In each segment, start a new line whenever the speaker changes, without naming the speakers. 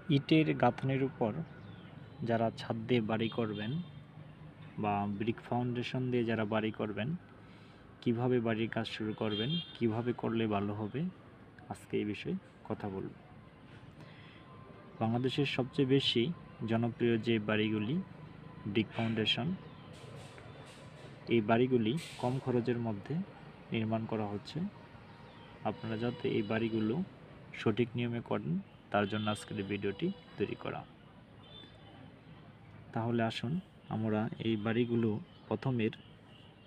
ইটের গাঁথনির উপর যারা ছাদ দিয়ে বাড়ি করবেন বা ব্রিক ফাউন্ডেশন দিয়ে যারা বাড়ি করবেন, কিভাবে বাড়ির কাজ শুরু করবেন, কিভাবে করলে ভালো হবে, আজকে এই বিষয়ে কথা বলব। বাংলাদেশের সবচেয়ে বেশি জনপ্রিয় যে বাড়িগুলি ব্রিক ফাউন্ডেশন, এই বাড়িগুলি কম খরচের মধ্যে নির্মাণ করা হচ্ছে। আপনারা যাতে এই বাড়িগুলো সঠিক নিয়মে করেন তার জন্য আজকের এই ভিডিওটি তৈরি করা। তাহলে আসুন আমরা এই বাড়িগুলো প্রথমের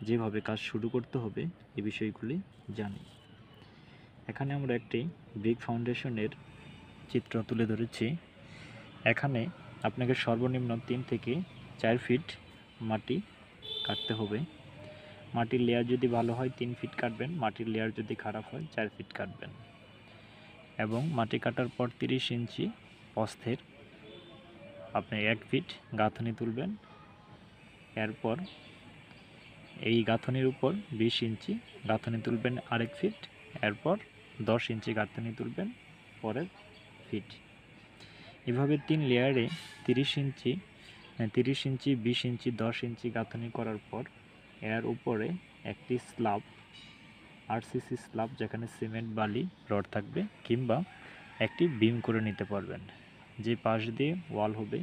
যেভাবে কাজ শুরু করতে হবে এই বিষয়গুলি জানি। এখানে আমরা একটি ব্রিক ফাউন্ডেশনের চিত্র তুলে ধরেছি। এখানে আপনাকে সর্বনিম্ন 3 থেকে 4 ফিট মাটি কাটতে হবে। মাটির লেয়ার যদি ভালো হয় 3 ফিট কাটবেন, মাটির লেয়ার যদি খারাপ হয় 4 ফিট কাটবেন। এবং মাটি কাটার পর 30 ইঞ্চি প্রস্থের আপনি 1 ফিট গাঁথনি তুলবেন। এরপর এই গাঁথনির উপর 20 ইঞ্চি গাঁথনি তুলবেন আরেক ফিট। এরপর 10 ইঞ্চি গাঁথনি তুলবেন পরের ফিট। এভাবে 3 লেয়ারে 30 ইঞ্চি 20 ইঞ্চি 10 ইঞ্চি গাঁথনি করার পর এর উপরে একটি স্ল্যাব, আরসিসি স্ল্যাব, যেখানে সিমেন্ট বালি রড থাকবে, কিংবা একটি বিম করে নিতে পারবেন। যে পাশ দিয়ে ওয়াল হবে,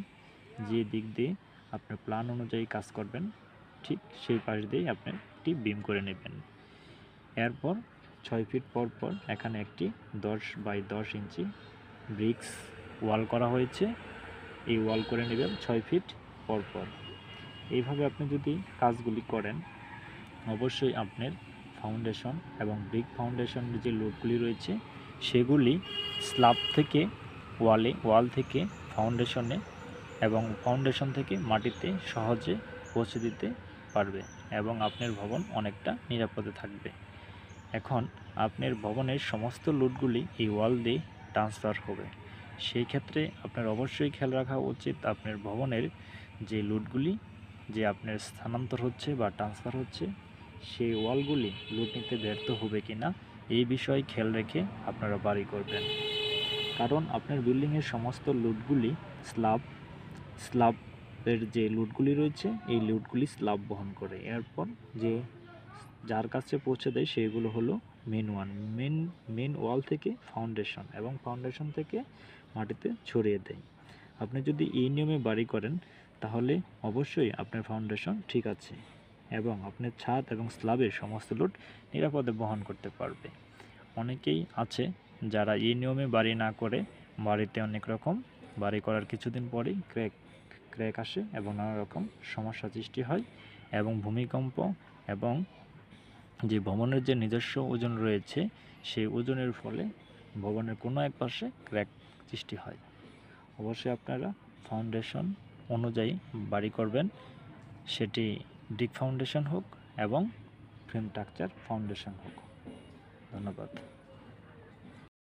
যে দিক দিয়ে আপনার প্ল্যান অনুযায়ী কাজ করবেন, ঠিক সেই পাশ দিয়েই আপনি একটি বিম করে নেবেন। এরপর 6 ফিট পর পর এখানে একটি 10 বাই 10 ইঞ্চি ব্রিক্স ওয়াল করা হয়েছে, এই ওয়াল করে নেবেন 6 ফিট পর পর। এইভাবে আপনি যদি কাজগুলি করেন, অবশ্যই আপনার ফাউন্ডেশন এবং ব্রিক ফাউন্ডেশনের যে লোডগুলি রয়েছে সেগুলি স্ল্যাব থেকে ওয়াল থেকে ফাউন্ডেশনে এবং ফাউন্ডেশন থেকে মাটিতে সহজে পৌঁছে দিতে পারবে এবং আপনার ভবন অনেকটা নিরাপদে থাকবে। এখন আপনার ভবনের সমস্ত লোডগুলি এই ওয়াল দিয়ে ট্রান্সফার হবে। সেই ক্ষেত্রে আপনার অবশ্যই খেয়াল রাখা উচিত আপনার ভবনের যে লোডগুলি যে আপনার স্থানান্তর হচ্ছে বা ট্রান্সফার হচ্ছে, সেই ওয়ালগুলি লোড নিতে ব্যর্থ হবে কিনা এই বিষয়ে খেয়াল রেখে আপনারা বাড়ি করবেন। কারণ আপনার বিল্ডিংয়ের সমস্ত লোডগুলি স্ল্যাবের যে লোডগুলি রয়েছে এই লোডগুলি স্ল্যাব বহন করে। এরপর যার কাছে পৌঁছে দেয় সেগুলো হলো মেন ওয়াল থেকে ফাউন্ডেশন এবং ফাউন্ডেশন থেকে মাটিতে ছড়িয়ে দেয়। আপনি যদি এই নিয়মে বাড়ি করেন তাহলে অবশ্যই আপনার ফাউন্ডেশন ঠিক আছে এবং আপনার ছাদ এবং স্ল্যাবের সমস্ত লোড নিরাপদে বহন করতে পারবে। অনেকেই আছে যারা এই নিয়মে বাড়ি না করে বাড়িতে অনেক রকম বাড়ি করার কিছুদিন পরেই ক্র্যাক আসে এবং নানা রকম সমস্যা সৃষ্টি হয় এবং ভূমিকম্প এবং যে ভবনের যে নিজস্ব ওজন রয়েছে সেই ওজনের ফলে ভবনের কোনো এক পাশে ক্র্যাক সৃষ্টি হয়। অবশ্যই আপনারা ফাউন্ডেশন অনুযায়ী বাড়ি করবেন, সেটি ব্রিক ফাউন্ডেশন হোক এবং ফ্রেম স্ট্রাকচার ফাউন্ডেশন হোক। ধন্যবাদ।